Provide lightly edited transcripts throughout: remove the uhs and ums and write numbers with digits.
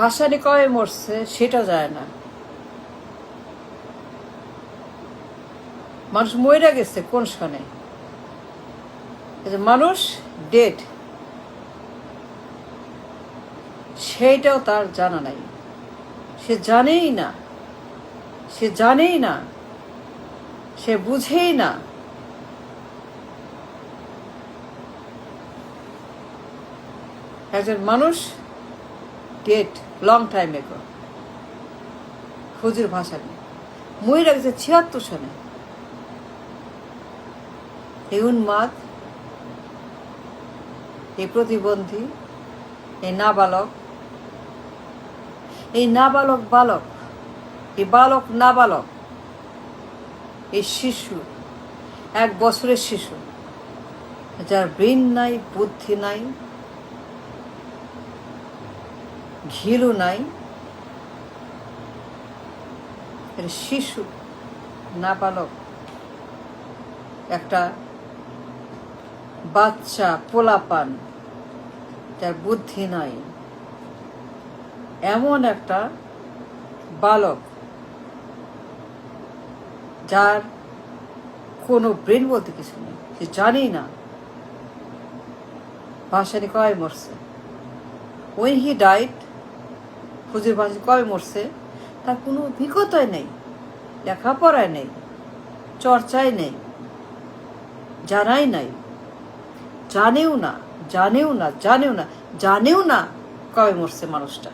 ভাসানি কবে মরছে সেটা যায় না। মানুষ মরে গেছে কোন সনে, মানুষ ডেড সেইটাও তার জানা নাই। সে জানেই না, সে জানেই না, সে বুঝেই না। একজন মানুষ ডেড লং টাইম এগো, হুজুর ভাসানি মরে গেছে ৭৬ সনে। এই উন্মাদ, এই প্রতিবন্ধী, এই নাবালক, এই নাবালক বালক, এই বালক নাবালক, এই শিশু, ১ বছরের শিশু, যার ব্রেন নাই, বুদ্ধি নাই, ঘিলু নাই, শিশু নাবালক, একটা বাচ্চা পোলাপান, যার বুদ্ধি নাই, এমন একটা বালক যার কোনো ব্রেন বলতে কিছু নেই, সে জানেই না ভাসানি কবে মরছে। ওই হি ডাইড, হুজুর ভাসানি কবে মরছে তার কোনো অভিজ্ঞতাই নেই, লেখাপড়ায় নেই, চর্চায় নেই, জানাই নাই, জানেও না, জানেও না, জানেও না, জানেও না কবে মরছে মানুষটা।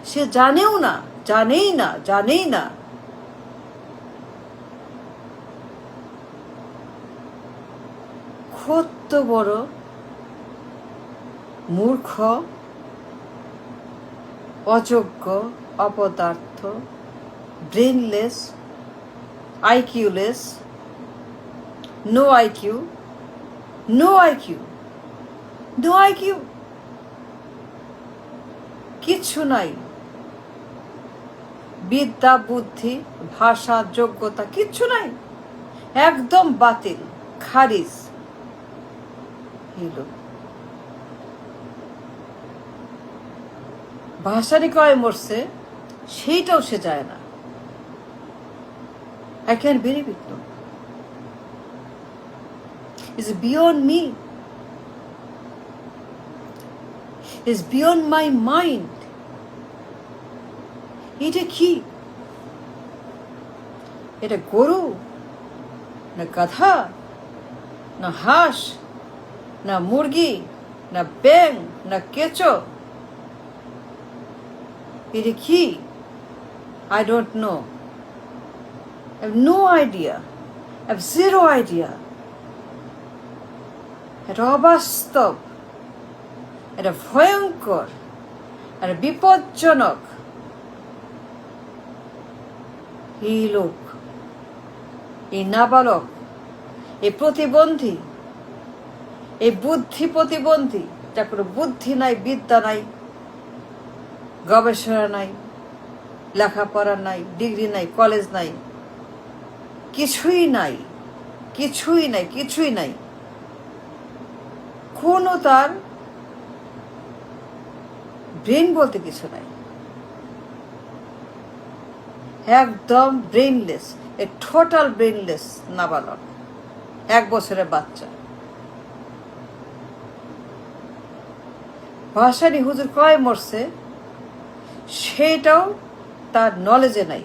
সে জানেও না, জানেই না, জানেই না। কত বড় মূর্খ, অযোগ্য, অপদার্থ, brainless, IQless, no IQ, no IQ, no IQ, কিচ্ছু নাই। বিদ্যা, বুদ্ধি, ভাষা, যোগ্যতা কিচ্ছু নাই, একদম বাতিল, খারিজ। ভাসানি কবে মরছে সেইটাও সে যায় না। I can't believe it. No. It's beyond me. It's beyond my mind. এটা কি? এটা গরু না গাধা না হাঁস না মুরগি না ব্যাং না কেঁচো? এটা কি? I don't know. I have no idea. I have zero idea. এটা অবাস্তব, এটা ভয়ঙ্কর, এটা বিপজ্জনক। এই লোক, এই নাবালক, এই প্রতিবন্ধী, এই বুদ্ধি প্রতিবন্ধী, যার কোনো বুদ্ধি নাই, বিদ্যা নাই, গবেষণা নাই, লেখাপড়া নাই, ডিগ্রি নাই, কলেজ নাই, কিছুই নাই, কিছুই নাই, কিছুই নাই। কোনো তার ব্রেন বলতে কিছু নাই, একদম ব্রেনলেস, এ টোটাল ব্রেনলেস নাবালক, 1 বছরের বাচ্চা। ভাসানি হুজুর কয় মরছে সেটাও তার নলেজে নাই।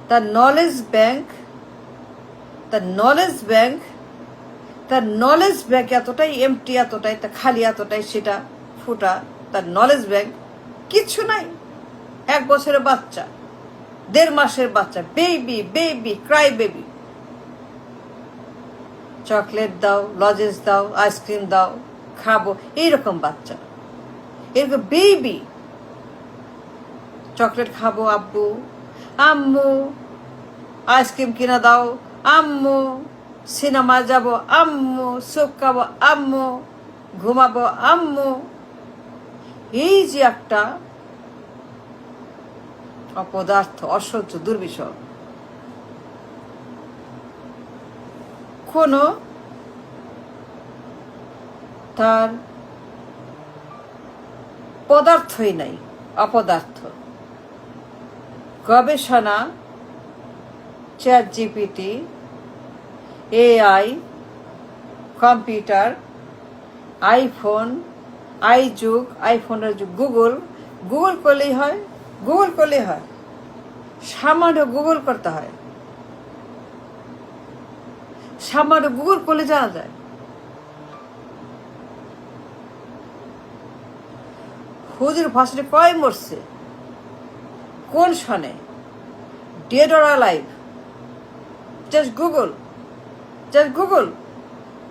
তার নলেজ ব্যাংক, তার নলেজ ব্যাংক, তার নলেজ ব্যাংক এতটাই এমটি, এতটাই তা খালি, এতটাই সেটা ফুটা। তার নলেজ ব্যাংক কিচ্ছু নাই। 1 বছরের বাচ্চা, 1.5 মাসের বাচ্চা, baby, baby, Cry baby. Chocolate দাও, লজেন্স দাও, আইসক্রিম দাও, খাবো, এইরকম বাচ্চা, এরকম বেবি। চকলেট খাবো আব্বু, আম্মু আইসক্রিম কিনা দাও, আম্মু সিনেমা যাব, আম্মু সুপ খাবো, আম্মু ঘুমাবো, আম্মু। এই যে একটা অপদার্থ, অসহ্য, দুর্বিষহ, কোনো তার পদার্থই নাই, অপদার্থ। গবেষণা, ChatGPT, AI, কম্পিউটার, আইফোন, যুগ, আইফোনের যুগ, গুগল করলেই হয়। সামান্য গুগল করতে হয়, সামান্য গুগল করলে জানা যায়। হুজুর ভাষণে কয় মরছে, কোন সনে, dead or alive, just Google.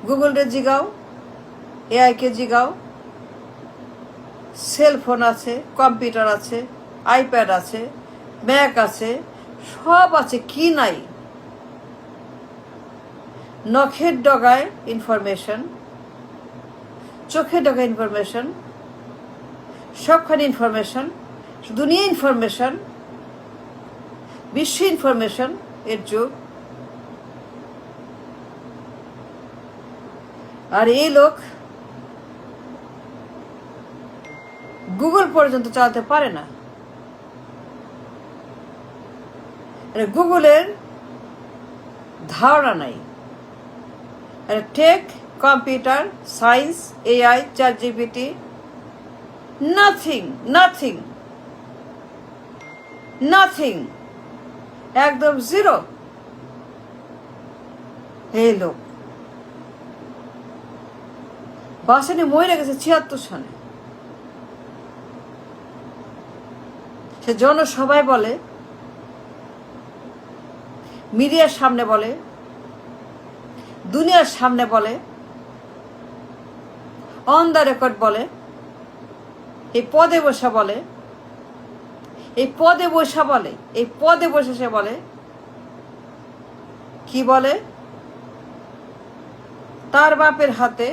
গুগলরে জিগাও, AI কে জিগাও। সেলফোন আছে, কম্পিউটার আছে, আইপ্যাড আছে, ম্যাক আছে, সব আছে, কি নাই? নখের ডগায় ইনফরমেশন, চোখের ডগায় ইনফরমেশন, সবখানে ইনফরমেশন, দুনিয়া ইনফরমেশন, বিশ্ব ইনফরমেশন এর যুগ। আর এই লোক গুগল পর্যন্ত চালাতে পারে না। গুগলের ধারণা নাই। Tech, computer, science, AI, ChatGPT, nothing, একদম জিরো। এই লোক বাসানে মরে গেছে 76 সনে। সে জনসভায় বলে, মিডিয়ার সামনে বলে, দুনিয়ার সামনে বলে, অন দ্য রেকর্ড বলে, এই পদে বসে সে বলে কি বলে? তার বাপের হাতে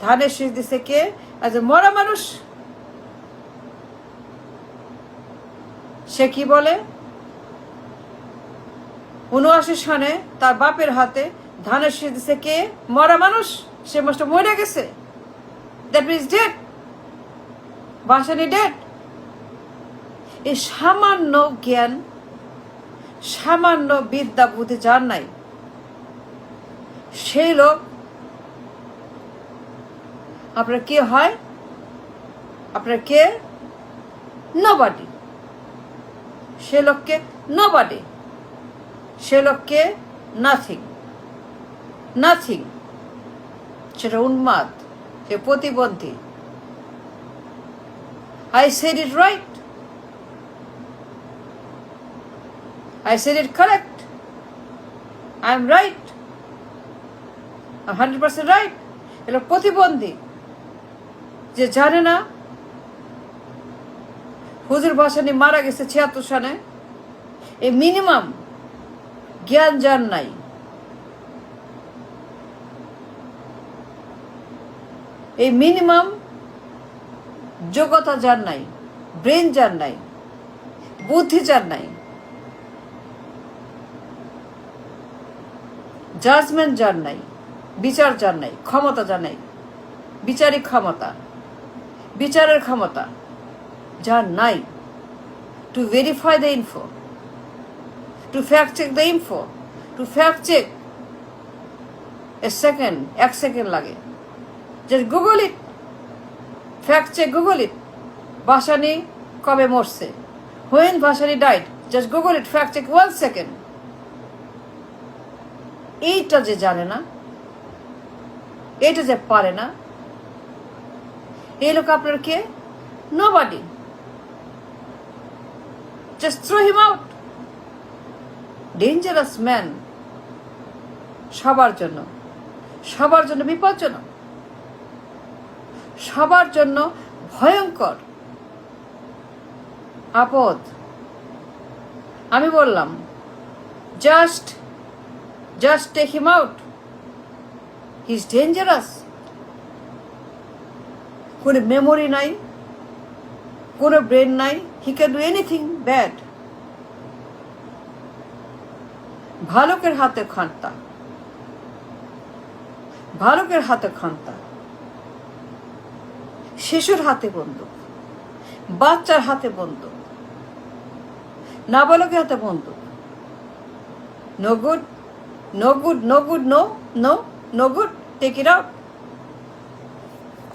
ধানের শীষ দিছে কে? আজ মরা মানুষ। সে কি বলে? 79 সনে তার বাপের হাতে ধানের শীষ দিছে কে? মরা মানুষ। সে মাস্টার মরে গেছে। That means dead. Bhasani dead. এই সামান্য জ্ঞান, সামান্য বিদ্যা বুদ্ধি যার নাই, সেই লোক আপনার কে হয়? আপনার কে? নবডি। সে লোককে নবডি, সে লোককে নাথিং। সেটা উন্মাদ, সে প্রতিবন্ধী। I said it right. I said it correct. I'm right. I'm 100% right. এগুলো প্রতিবন্ধী, যে জানে না হুজুর ভাসানী মারা গেছে 76 সনে। এই মিনিমাম জ্ঞান যার নাই, এই মিনিমাম যোগ্যতা যার নাই, ব্রেন যার নাই, বুদ্ধি যার নাই, জাজমেন্ট যার নাই, বিচার যার নাই, ক্ষমতা যার নাই, বিচারিক ক্ষমতা, বিচারের ক্ষমতা যার নাই, to verify the info, to fact check the info, to fact check এক সেকেন্ড লাগে। Just Google it, fact check, Google it. Bhasani কবে মরছে? When Bhasani died? Just Google it, fact check 1 second. এইটা যে জানে না, এইটা যে পারে না, এই লোক আপনার কে? Nobody. Just throw him out. Dangerous man, সবার জন্য, সবার জন্য বিপজ্জনক, সবার জন্য ভয়ঙ্কর, আপদ। আমি বললাম just take him out. He is dangerous. কোনো মেমোরি নাই, কোনো ব্রেন নাই, he can do anything bad. ভালুকের হাতে খান্তা, ভালুকের হাতে খান্তা, শিশুর হাতে বন্দুক, বাচ্চার হাতে বন্দুক, নাবালকের হাতে বন্দুক। No good, no good, no good, no no no good, take it out.